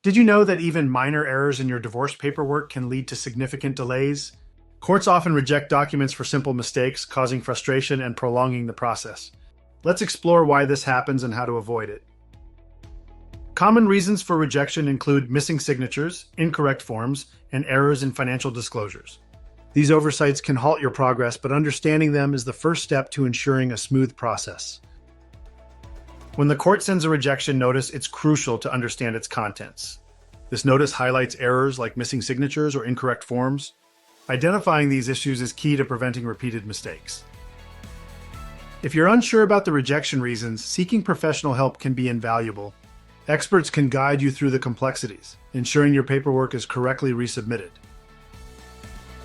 Did you know that even minor errors in your divorce paperwork can lead to significant delays? Courts often reject documents for simple mistakes, causing frustration and prolonging the process. Let's explore why this happens and how to avoid it. Common reasons for rejection include missing signatures, incorrect forms, and errors in financial disclosures. These oversights can halt your progress, but understanding them is the first step to ensuring a smooth process. When the court sends a rejection notice, it's crucial to understand its contents. This notice highlights errors like missing signatures or incorrect forms. Identifying these issues is key to preventing repeated mistakes. If you're unsure about the rejection reasons, seeking professional help can be invaluable. Experts can guide you through the complexities, ensuring your paperwork is correctly resubmitted.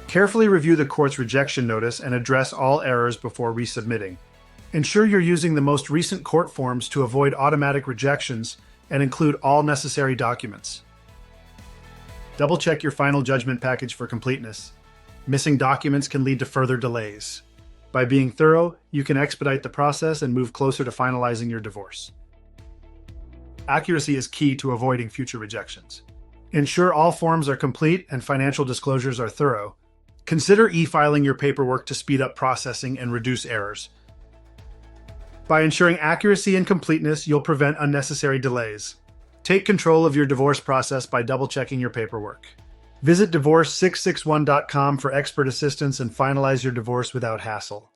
Carefully review the court's rejection notice and address all errors before resubmitting. Ensure you're using the most recent court forms to avoid automatic rejections and include all necessary documents. Double-check your final judgment package for completeness. Missing documents can lead to further delays. By being thorough, you can expedite the process and move closer to finalizing your divorce. Accuracy is key to avoiding future rejections. Ensure all forms are complete and financial disclosures are thorough. Consider e-filing your paperwork to speed up processing and reduce errors. By ensuring accuracy and completeness, you'll prevent unnecessary delays. Take control of your divorce process by double-checking your paperwork. Visit divorce661.com for expert assistance and finalize your divorce without hassle.